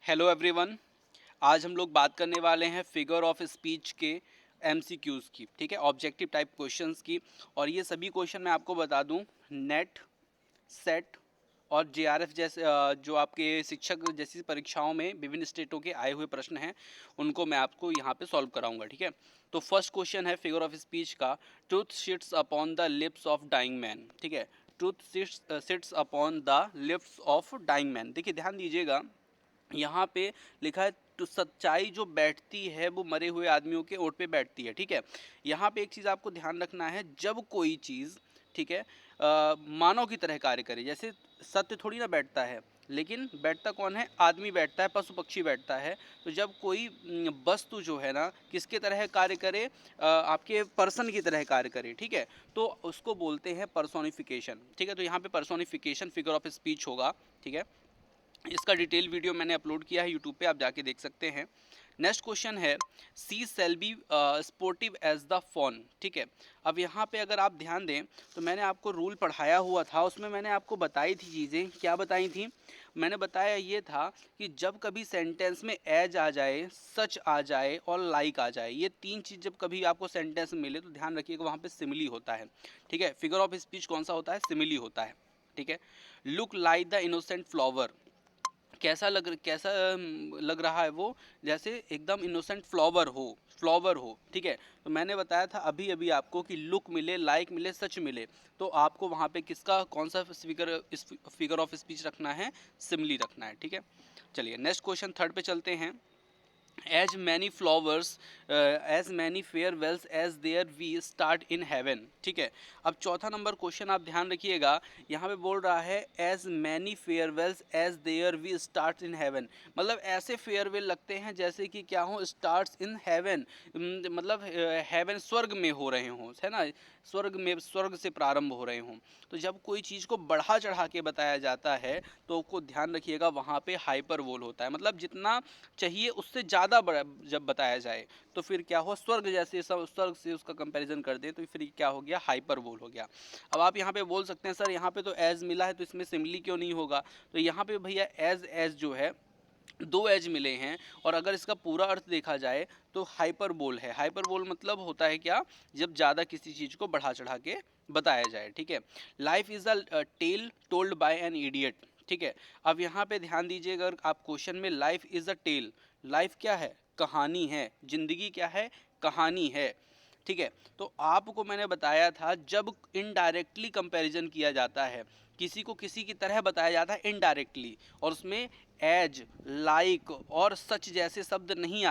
Hello everyone. आज हम लोग बात करने वाले हैं फिगर ऑफ स्पीच के एमसीक्यूज़ की, ठीक है, ऑब्जेक्टिव टाइप क्वेश्चंस की। और ये सभी क्वेश्चन मैं आपको बता दूं, नेट, सेट और जेआरएफ जैसे जो आपके शिक्षक जैसी परीक्षाओं में विभिन्न स्टेटों के आए हुए प्रश्न हैं, उनको मैं आपको यहाँ पे सॉल्व कराऊंगा, ठीक है। तो फर्स्ट क्वेश्चन है फिगर ऑफ स्पीच का, truth sits upon the lips of dying man, ठीक है। Truth sits upon the lips of dying man. देखिए ध्यान दीजिएगा, यहाँ पे लिखा है तो सच्चाई जो बैठती है वो मरे हुए आदमियों के ओट पे बैठती है, ठीक है। यहाँ पे एक चीज़ आपको ध्यान रखना है, जब कोई चीज़, ठीक है, मानव की तरह कार्य करे, जैसे सत्य थोड़ी ना बैठता है, लेकिन बैठता कौन है? आदमी बैठता है, पशु पक्षी बैठता है। तो जब कोई वस्तु जो है ना किसके तरह कार्य करे, आपके पर्सन की तरह कार्य करे, ठीक है, तो उसको बोलते हैं पर्सोनिफिकेशन, ठीक है। तो यहाँ पे पर्सोनिफिकेशन फिगर ऑफ स्पीच होगा, ठीक है। इसका डिटेल वीडियो मैंने अपलोड किया है यूट्यूब पे, आप जाके देख सकते हैं। नेक्स्ट क्वेश्चन है, she shall be sportive as the fawn, ठीक है। अब यहाँ पे अगर आप ध्यान दें तो मैंने आपको रूल पढ़ाया हुआ था, उसमें मैंने आपको बताई थी चीज़ें। क्या बताई थी? मैंने बताया ये था कि जब कभी सेंटेंस में एज आ जाए, सच आ जाए और लाइक आ जाए, ये तीन चीज़ जब कभी आपको सेंटेंस में मिले तो ध्यान रखिएगा वहाँ पे सिमिली होता है, ठीक है। फिगर ऑफ स्पीच कौन सा होता है? सिमिली होता है, ठीक है। Look like the innocent flower, कैसा लग रहा है वो? जैसे एकदम इनोसेंट फ्लावर हो, ठीक है। तो मैंने बताया था अभी अभी आपको कि लुक मिले, लाइक मिले, सच मिले, तो आपको वहाँ पे किसका कौन सा फिगर ऑफ स्पीच रखना है? सिमिली रखना है, ठीक है। चलिए नेक्स्ट क्वेश्चन थर्ड पे चलते हैं। As many flowers as many farewells as there we start in heaven, ठीक है। अब चौथा नंबर क्वेश्चन आप ध्यान रखिएगा, यहाँ पे बोल रहा है as many farewells as there we start in heaven, मतलब ऐसे फेयरवेल लगते हैं जैसे कि क्या हो? स्टार्ट इन हेवन, मतलब हेवन स्वर्ग में हो रहे हों, है ना, स्वर्ग से प्रारंभ हो रहे हों। तो जब कोई चीज़ को बढ़ा चढ़ा के बताया जाता है तो को ध्यान रखिएगा वहाँ पे हाइपरबोल होता है, मतलब जितना चाहिए उससे ज़्यादा बड़ा जब बताया जाए तो फिर क्या हो? स्वर्ग जैसे, सब स्वर्ग से उसका कंपैरिजन कर दे तो फिर क्या हो गया? हाइपरबोल हो गया। अब आप यहाँ पे बोल सकते हैं सर यहाँ पे तो एज मिला है तो इसमें सिमिली क्यों नहीं होगा? तो यहाँ पे भैया एज एज जो है, दो एज मिले हैं, और अगर इसका पूरा अर्थ देखा जाए तो हाइपरबोल है। हाइपरबोल मतलब होता है क्या? जब ज़्यादा किसी चीज़ को बढ़ा चढ़ा के बताया जाए, ठीक है। Life is a tale told by an idiot, ठीक है। अब यहाँ पे ध्यान दीजिए, अगर आप क्वेश्चन में life is a tale, life क्या है? कहानी है। जिंदगी क्या है? कहानी है, ठीक है। तो आपको मैंने बताया था जब इनडायरेक्टली कंपैरिजन किया जाता है, किसी को किसी की तरह बताया जाता है इनडायरेक्टली, और उसमें एज, लाइक और सच जैसे शब्द नहीं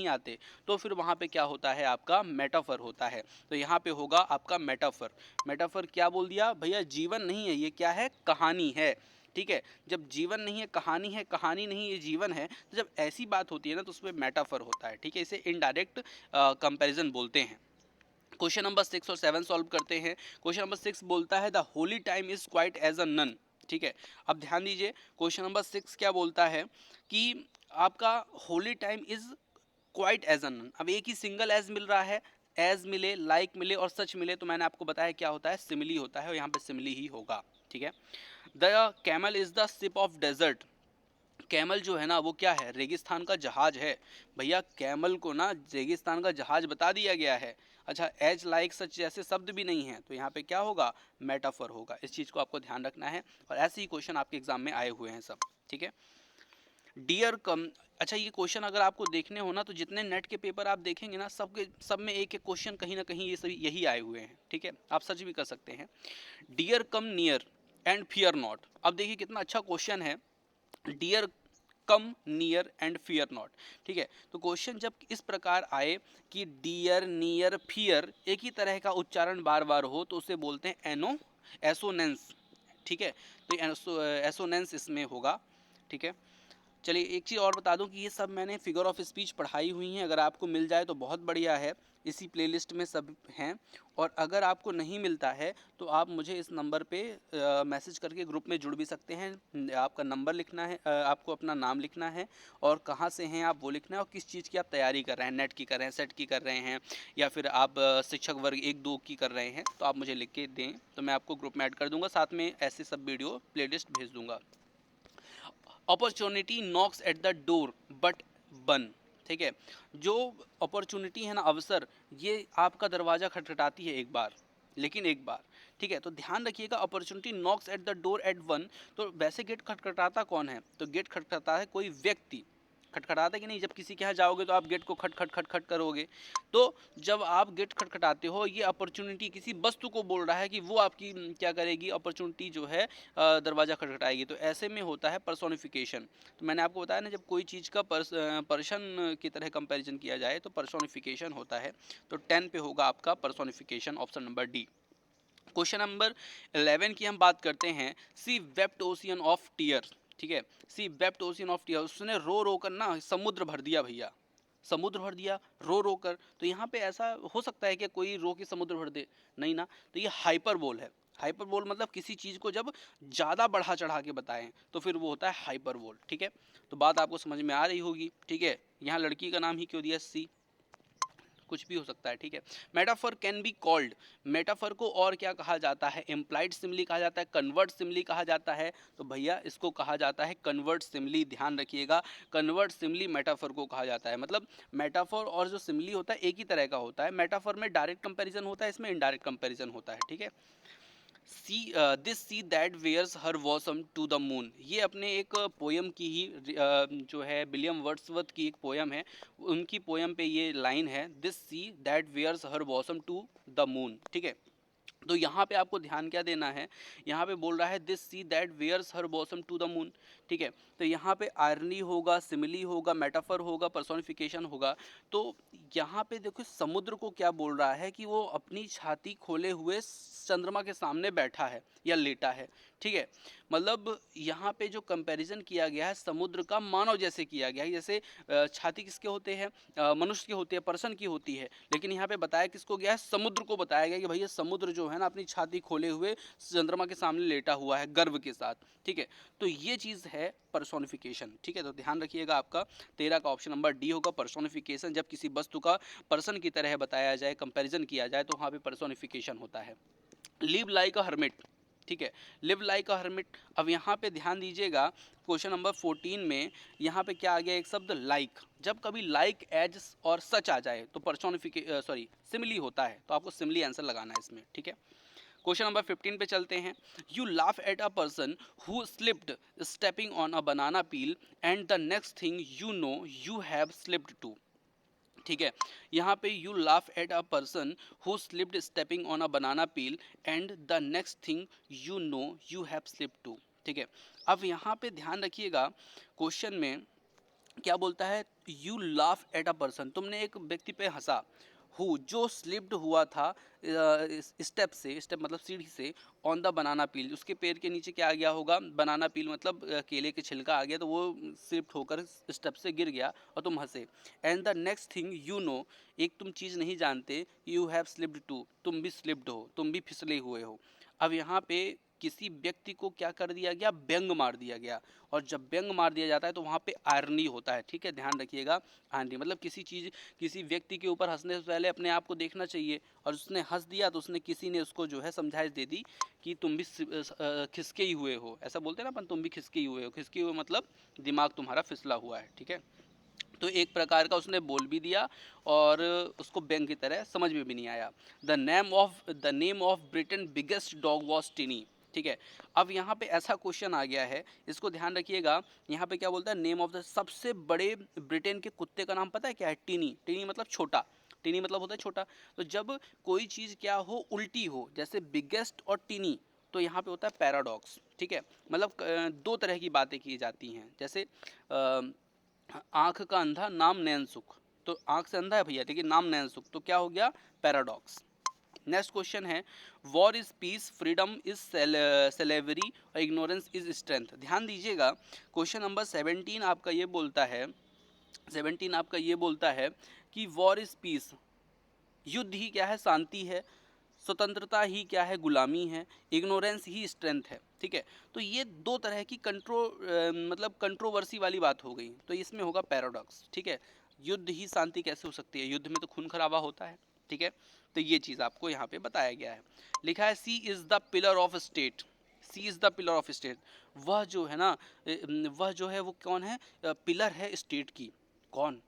आते, तो फिर वहाँ पे क्या होता है? आपका मेटाफर होता है। तो यहाँ पे होगा आपका मेटाफर। मेटाफर क्या बोल दिया भैया? जीवन नहीं है, ये क्या है? कहानी है, ठीक है। जब जीवन नहीं है, कहानी है, कहानी नहीं ये जीवन है, तो जब ऐसी बात होती है ना तो उसमें मेटाफर होता है, ठीक है। इसे इनडायरेक्ट कंपैरिजन बोलते हैं। क्वेश्चन नंबर 6 और 7 सॉल्व करते हैं। क्वेश्चन नंबर 6 बोलता है the holy time is quite as a nun, ठीक है। अब ध्यान दीजिए, क्वेश्चन नंबर 6 क्या बोलता है कि आपका holy time is quite as a nun. अब एक ही सिंगल एज मिल रहा है, एज मिले, लाइक मिले और सच मिले, तो मैंने आपको बताया क्या होता है? सिमिली होता है, और यहाँ पे सिमिली ही होगा, ठीक है। The camel is the ship of desert, camel जो है ना वो क्या है? रेगिस्तान का जहाज है। भैया कैमल को ना रेगिस्तान का जहाज बता दिया गया है। अच्छा, एज, लाइक, सच जैसे शब्द भी नहीं है, तो यहाँ पे क्या होगा? मेटाफर होगा। इस चीज़ को आपको ध्यान रखना है, और ऐसे ही क्वेश्चन आपके एग्जाम में आए हुए हैं सब, ठीक है। डियर कम, अच्छा ये क्वेश्चन अगर आपको देखने हो ना तो जितने नेट के पेपर आप देखेंगे ना, सब में एक एक क्वेश्चन कहीं ना कहीं ये सभी यही आए हुए हैं, ठीक है। आप सच भी कर सकते हैं। Dear come near and fear not, अब देखिए कितना अच्छा क्वेश्चन है। Dear come near and fear not, ठीक है। तो क्वेश्चन जब इस प्रकार आए कि डियर, नियर, फियर एक ही तरह का उच्चारण बार बार हो तो उसे बोलते हैं एसोनेंस, ठीक है। तो एसोनेंस इसमें होगा, ठीक है। चलिए एक चीज़ और बता दूं कि ये सब मैंने फिगर ऑफ स्पीच पढ़ाई हुई हैं, अगर आपको मिल जाए तो बहुत बढ़िया है, इसी प्लेलिस्ट में सब हैं। और अगर आपको नहीं मिलता है तो आप मुझे इस नंबर पे मैसेज करके ग्रुप में जुड़ भी सकते हैं। आपका नंबर लिखना है, आपको अपना नाम लिखना है, और कहाँ से हैं आप वो लिखना है, और किस चीज़ की आप तैयारी कर रहे हैं, नेट की कर रहे हैं, सेट की कर रहे हैं, या फिर आप शिक्षक वर्ग 1-2 की कर रहे हैं, तो आप मुझे लिख के दें तो मैं आपको ग्रुप में ऐड कर दूँगा, साथ में ऐसे सब वीडियो प्लेलिस्ट भेज दूँगा। Opportunity Knox at the door but one, ठीक है, जो अपॉर्चुनिटी है ना, अवसर, ये आपका दरवाज़ा खटखटाती है एक बार, लेकिन एक बार, ठीक है। तो ध्यान रखिएगा, opportunity Knox at the door eight one, तो वैसे गेट खटखटाता कौन है? तो गेट खटखटाता है कोई व्यक्ति, खटखटाता है कि नहीं? जब किसी के यहाँ जाओगे तो आप गेट को खट खट खट खट करोगे, तो जब आप गेट खटखटाते हो, ये अपॉर्चुनिटी किसी वस्तु को बोल रहा है कि वो आपकी क्या करेगी, अपॉर्चुनिटी जो है दरवाज़ा खटखटाएगी। तो ऐसे में होता है पर्सोनिफिकेशन। तो मैंने आपको बताया ना, जब कोई चीज़ का पर्सन की तरह कंपैरिजन किया जाए तो पर्सोनिफिकेशन होता है। तो 10 पे होगा आपका personification, option number D. Question number 11 की हम बात करते हैं। सी वेप्ट ओशियन ऑफ टीयर, ठीक है, सी वेप्ट ओशियन ऑफ टीयर, उसने रो रो कर ना समुद्र भर दिया भैया, समुद्र भर दिया रो रो कर। तो यहाँ पे ऐसा हो सकता है कि कोई रो के समुद्र भर दे? नहीं ना। तो ये हाइपरबोल है। हाइपरबोल मतलब किसी चीज़ को जब ज़्यादा बढ़ा चढ़ा के बताएं तो फिर वो होता है हाइपरबोल, ठीक है। तो बात आपको समझ में आ रही होगी, ठीक है। यहाँ लड़की का नाम ही क्यों दिया सी, कुछ भी हो सकता है, ठीक है। Metaphor can be called, metaphor को और क्या कहा जाता है? इम्प्लाइड सिमिली कहा जाता है, कन्वर्ट सिमिली कहा जाता है। तो भैया इसको कहा जाता है कन्वर्ट सिमिली, ध्यान रखिएगा, कन्वर्ट सिमिली मेटाफर को कहा जाता है। मतलब मेटाफर और जो सिमिली होता है एक ही तरह का होता है। मेटाफर में डायरेक्ट कंपैरिजन होता है, इसमें इनडायरेक्ट कंपैरिजन होता है, ठीक है। Sea this sea that wears her bosom to the moon, ये अपने एक पोयम की ही जो है विलियम वर्ड्सवर्थ की एक पोयम है, उनकी पोयम पे ये लाइन है, this sea that wears her bosom to the moon, ठीक है। तो यहाँ पे आपको ध्यान क्या देना है, यहाँ पे बोल रहा है this sea that wears her bosom to the moon, ठीक है। तो यहाँ पे आयरनी होगा, सिमिली होगा, मेटाफर होगा, पर्सोनिफिकेशन होगा। तो यहाँ पे देखो समुद्र को क्या बोल रहा है कि वो अपनी छाती खोले हुए चंद्रमा के सामने बैठा है या लेटा है, ठीक है। मतलब यहाँ पे जो कंपैरिजन किया गया है समुद्र का मानव जैसे किया गया है, जैसे छाती किसके होते हैं? मनुष्य के होते हैं, पर्सन की होती है। लेकिन यहाँ पे बताया किसको गया है? समुद्र को बताया गया कि भैया समुद्र जो है ना अपनी छाती खोले हुए चंद्रमा के सामने लेटा हुआ है गर्व के साथ, ठीक है। तो ये चीज़ है पर्सोनिफिकेशन, ठीक है। तो ध्यान रखिएगा, आपका 13 का ऑप्शन नंबर डी होगा पर्सोनिफिकेशन। जब किसी वस्तु का पर्सन की तरह बताया जाए, कंपैरिजन किया जाए, तो वहाँ पे पर्सोनिफिकेशन होता है। लिव लाइक अ हर्मिट, ठीक है, लिव लाइक अ हर्मिट। अब यहाँ पे ध्यान दीजिएगा, क्वेश्चन नंबर 14 में यहाँ पे क्या आ गया? एक शब्द लाइक। जब कभी लाइक एज और सच आ जाए तो सिमिली होता है, तो आपको सिमिली आंसर लगाना है इसमें, ठीक है। क्वेश्चन नंबर 15 पे चलते हैं। You laugh at a person who slipped stepping on a banana peel and the next thing you know you have slipped too, ठीक है। यहाँ पे you laugh at a person who slipped stepping on a banana peel and the next thing you know you have slipped too, ठीक है। अब यहाँ पे ध्यान रखिएगा, क्वेश्चन में क्या बोलता है? You laugh at a person, तुमने एक व्यक्ति पे हंसा, हु जो स्लिप्ड हुआ था स्टेप से, स्टेप मतलब सीढ़ी से, ऑन द बनाना पील, उसके पैर के नीचे क्या आ गया होगा? बनाना पील मतलब केले के छिलका आ गया, तो वो स्लिप्ड होकर स्टेप से गिर गया और तुम हंसे। And the next thing you no, एक तुम चीज़ नहीं जानते, यू हैव स्लिप्ड टू, तुम भी स्लिप्ड हो, तुम भी फिसले हुए हो। अब यहाँ पे किसी व्यक्ति को क्या कर दिया गया? व्यंग मार दिया गया। और जब व्यंग मार दिया जाता है तो वहाँ पे आयरनी होता है, ठीक है, ध्यान रखिएगा। आयरनी मतलब किसी व्यक्ति के ऊपर हंसने से पहले अपने आप को देखना चाहिए, और उसने हंस दिया तो उसने किसी ने उसको जो है समझाइश दे दी कि तुम भी खिसके ही हुए हो, ऐसा बोलते हैं ना अपन, तुम भी खिसके ही हुए हो। खिसके हुए मतलब दिमाग तुम्हारा फिसला हुआ है, ठीक है। तो एक प्रकार का उसने बोल भी दिया और उसको व्यंग की तरह समझ में भी नहीं आया। The name of Britain biggest dog was टिनी, ठीक है। अब यहाँ पे ऐसा क्वेश्चन आ गया है, इसको ध्यान रखिएगा। यहाँ पे क्या बोलता है? नेम ऑफ द, सबसे बड़े ब्रिटेन के कुत्ते का नाम पता है क्या है? टिनी। टिनी मतलब छोटा, टिनी मतलब होता है छोटा। तो जब कोई चीज़ क्या हो? उल्टी हो, जैसे बिगेस्ट और टिनी, तो यहाँ पे होता है पैराडॉक्स, ठीक है। मतलब दो तरह की बातें की जाती हैं, जैसे आंख का अंधा नाम नैन सुख, तो आंख से अंधा है भैया लेकिन नाम नैन सुख, तो क्या हो गया? पैराडॉक्स। नेक्स्ट क्वेश्चन है, war is peace, freedom is salivary और इग्नोरेंस इज स्ट्रेंथ। ध्यान दीजिएगा, क्वेश्चन नंबर 17 आपका ये बोलता है, 17 आपका ये बोलता है कि वॉर इज पीस, युद्ध ही क्या है? शांति है। स्वतंत्रता ही क्या है? गुलामी है। इग्नोरेंस ही स्ट्रेंथ है, ठीक है। तो ये दो तरह की मतलब कंट्रोवर्सी वाली बात हो गई, तो इसमें होगा पैराडॉक्स, ठीक है। युद्ध ही शांति कैसे हो सकती है? युद्ध में तो खून खराबा होता है, ठीक है। तो ये चीज़ आपको यहाँ पे बताया गया है। लिखा है she is the pillar of state, she is the pillar of state. वह जो है ना, वह जो है वो कौन है, पिलर है स्टेट की। कौन?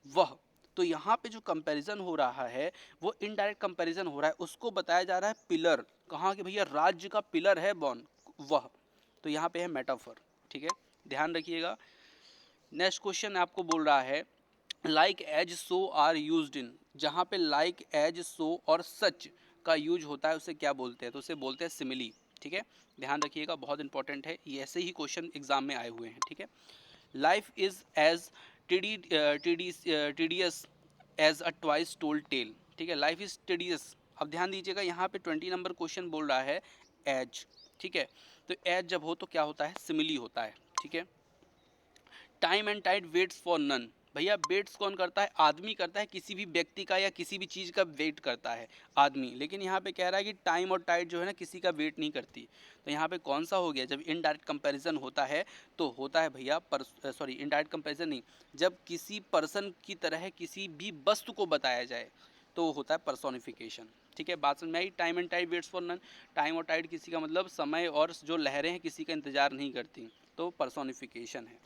वह। तो यहाँ पे जो कंपैरिजन हो रहा है वो इनडायरेक्ट कंपैरिजन हो रहा है, उसको बताया जा रहा है पिलर। कहाँ के भैया? राज्य का पिलर है बॉन वह। तो यहाँ पे है मेटाफर। ठीक है, ध्यान रखिएगा। नेक्स्ट क्वेश्चन आपको बोल रहा है like as so are used in. जहाँ पे लाइक एज सो और सच का यूज होता है उसे क्या बोलते हैं? तो उसे बोलते हैं सिमिली। ठीक है, ध्यान रखिएगा, बहुत इंपॉर्टेंट है, ये ऐसे ही क्वेश्चन एग्जाम में आए हुए हैं। ठीक है, life is as tedious as a twice told tale. ठीक है, लाइफ इज टीडियस। अब ध्यान दीजिएगा, यहाँ पे 20 नंबर क्वेश्चन बोल रहा है एज। ठीक है, तो एज जब हो तो क्या होता है? सिमिली होता है। ठीक है, time and tide waits for none. भैया वेट्स कौन करता है? आदमी करता है, किसी भी व्यक्ति का या किसी भी चीज़ का वेट करता है आदमी। लेकिन यहाँ पे कह रहा है कि टाइम और टाइड जो है ना किसी का वेट नहीं करती। तो यहाँ पे कौन सा हो गया? जब इनडायरेक्ट कंपैरिजन होता है तो होता है भैया सॉरी, इनडायरेक्ट कंपैरिजन नहीं, जब किसी पर्सन की तरह किसी भी वस्तु को बताया जाए तो होता है पर्सोनिफिकेशन। ठीक है, बात समझ में आई? Time and tide waits for none, time और टाइड किसी का मतलब समय और जो लहरें हैं किसी का इंतजार नहीं करती, तो पर्सोनिफिकेशन है।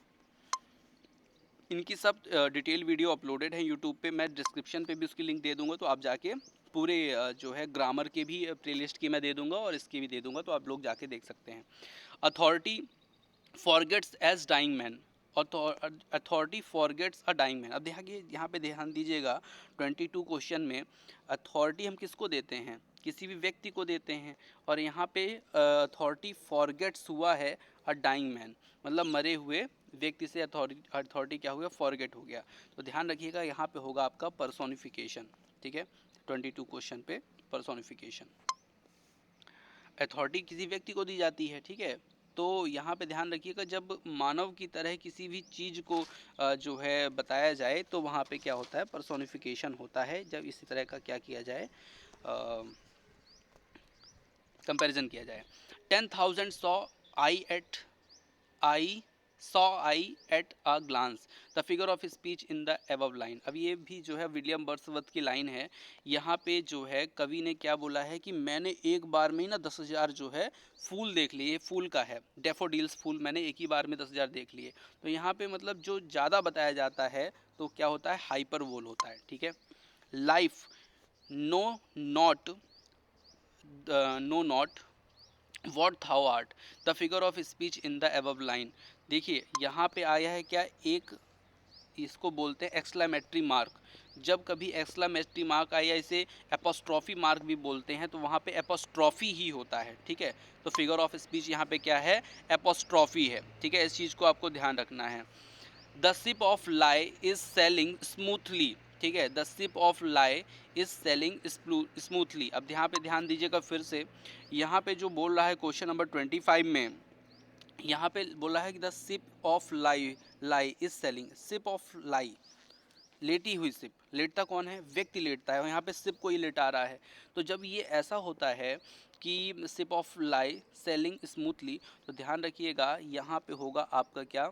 इनकी सब डिटेल वीडियो अपलोडेड है यूट्यूब पे, मैं डिस्क्रिप्शन पे भी उसकी लिंक दे दूंगा, तो आप जाके पूरे जो है ग्रामर के भी प्लेलिस्ट की मैं दे दूंगा और इसकी भी दे दूंगा, तो आप लोग जाके देख सकते हैं। Authority forgets as dying man. Authority forgets a dying man. अब देखिए यहाँ पे ध्यान दीजिएगा, 22 क्वेश्चन में अथॉरिटी हम किसको देते हैं? किसी भी व्यक्ति को देते हैं। और यहाँ पे अथॉरिटी फॉरगेट्स हुआ है अ डाइंग मैन, मतलब मरे हुए व्यक्ति से अथॉरिटी क्या हो गया? फॉरगेट हो गया। तो ध्यान रखिएगा, यहाँ पे होगा आपका पर्सोनिफिकेशन। ठीक है, 22 क्वेश्चन पे पर्सोनिफिकेशन। अथॉरिटी किसी व्यक्ति को दी जाती है। ठीक है, तो यहाँ पे ध्यान रखिएगा, जब मानव की तरह किसी भी चीज़ को जो है बताया जाए तो वहाँ पे क्या होता है? पर्सोनिफिकेशन होता है, जब इसी तरह का क्या किया जाए? कंपैरिजन किया जाए। 10,000 saw I at a glance the figure of speech in the above line. अब ये भी जो है विलियम वर्ड्सवर्थ की लाइन है। यहाँ पे जो है कवि ने क्या बोला है कि मैंने एक बार में ही ना 10,000 जो है फूल देख लिए। फूल का है, डेफोडिल्स फूल, मैंने एक ही बार में 10,000 देख लिए। तो यहाँ पे मतलब जो ज़्यादा बताया जाता है तो क्या होता है? हाइपरबोल होता है। ठीक है, life no not no not what thou art the figure of speech in the above line. देखिए यहाँ पे आया है क्या? एक, इसको बोलते हैं एक्सक्लेमेटरी मार्क। जब कभी एक्सक्लेमेटरी मार्क आया, इसे एपोस्ट्रॉफी मार्क भी बोलते हैं, तो वहाँ पे एपोस्ट्रॉफी ही होता है। ठीक है, तो फिगर ऑफ स्पीच यहाँ पे क्या है? एपोस्ट्रॉफी है। ठीक है, इस चीज़ को आपको ध्यान रखना है। The ship of lie is selling smoothly. ठीक है, the ship of lie is selling smoothly. अब यहाँ पे ध्यान दीजिएगा फिर से, यहाँ पे जो बोल रहा है क्वेश्चन नंबर 25 में, यहाँ पे बोला है कि the ship of lie, lie is sailing, ship of lie, लेटी हुई शिप। लेटता कौन है? व्यक्ति लेटता है, और यहाँ पे शिप को ही लेटा रहा है। तो जब ये ऐसा होता है कि ship of lie selling smoothly, तो ध्यान रखिएगा यहाँ पे होगा आपका क्या?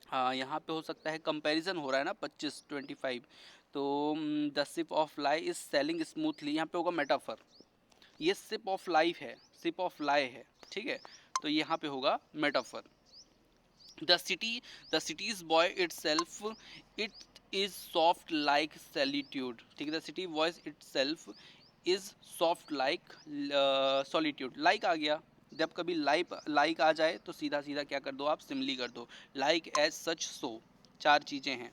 हाँ, यहाँ पे हो सकता है कंपैरिजन हो रहा है ना 25 तो the ship of lie is selling smoothly, यहाँ पे होगा मेटाफर। ये शिप ऑफ लाइफ है, शिप ऑफ लाई है। ठीक है, तो यहाँ पे होगा metaphor. The city's boy itself, it is soft like solitude। ठीक है, the city voice itself is soft like solitude। Like आ गया, जब कभी लाइक आ जाए तो सीधा सीधा क्या कर दो? आप सिमली कर दो, लाइक एज सच सो। चार चीज़ें हैं।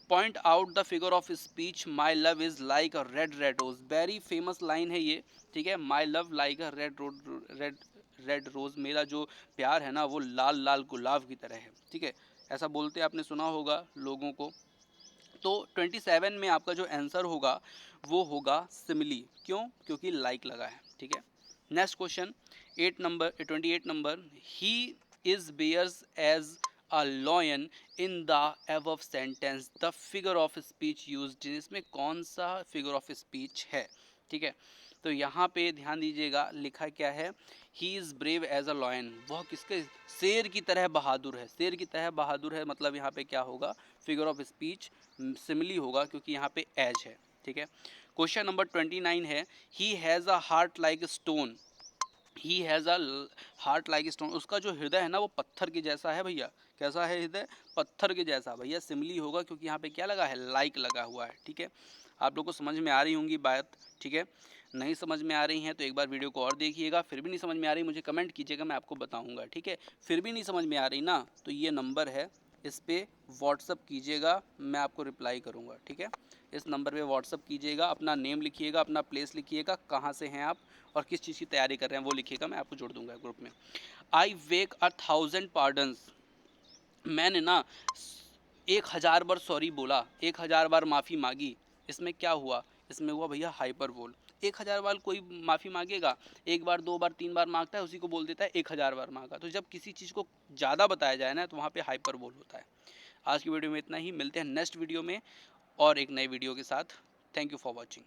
Point out the figure of speech, my love is like a red red rose. Very famous line है ये। ठीक है, my love like a red rose, मेरा जो प्यार है ना वो लाल लाल गुलाब की तरह है। ठीक है, ऐसा बोलते आपने सुना होगा लोगों को। तो 27 में आपका जो आंसर होगा वो होगा सिमिली। क्यों? क्योंकि लाइक लगा है। ठीक है, next question 28 number, he is bears as a lion in the above sentence the figure of speech used. इसमें कौन सा फिगर ऑफ स्पीच है? ठीक है, तो यहाँ पे ध्यान दीजिएगा, लिखा क्या है? He is brave as a lion, वह किसके? शेर की तरह बहादुर है। शेर की तरह बहादुर है, मतलब यहाँ पे क्या होगा? फिगर ऑफ स्पीच सिमिली होगा, क्योंकि यहाँ पे एज है। ठीक है, क्वेश्चन नंबर 29 है, he has a heart like stone. He has a heart like stone, उसका जो हृदय है ना वो पत्थर के जैसा है भैया। कैसा है हृदय? पत्थर के जैसा। भैया सिमली होगा क्योंकि यहाँ पे क्या लगा है? लाइक लगा हुआ है। ठीक है, आप लोग को समझ में आ रही होंगी बात। ठीक है, नहीं समझ में आ रही हैं तो एक बार वीडियो को और देखिएगा। फिर भी नहीं समझ में आ रही मुझे कमेंट कीजिएगा, मैं आपको बताऊँगा। ठीक है, फिर भी नहीं समझ में आ रही ना तो ये नंबर है, इस पर व्हाट्सअप कीजिएगा, मैं आपको रिप्लाई करूँगा। ठीक है, इस नंबर पे व्हाट्सअप कीजिएगा, अपना नेम लिखिएगा, अपना प्लेस लिखिएगा, कहाँ से हैं आप और किस चीज़ की तैयारी कर रहे हैं वो लिखिएगा, मैं आपको जोड़ दूंगा ग्रुप में। आई वेक 1000 पार्डन्स, मैंने ना 1000 बार सॉरी बोला, 1000 बार माफ़ी मांगी। इसमें क्या हुआ? इसमें हुआ भैया हाइपरबोल। 1000 बार कोई माफ़ी मांगेगा? एक बार, दो बार, तीन बार मांगता है, उसी को बोल देता है 1000 बार मांगा। तो जब किसी चीज़ को ज़्यादा बताया जाए ना तो वहाँ पे हाइपरबोल होता है। आज की वीडियो में इतना ही, मिलते हैं नेक्स्ट वीडियो में और एक नए वीडियो के साथ। Thank you for watching.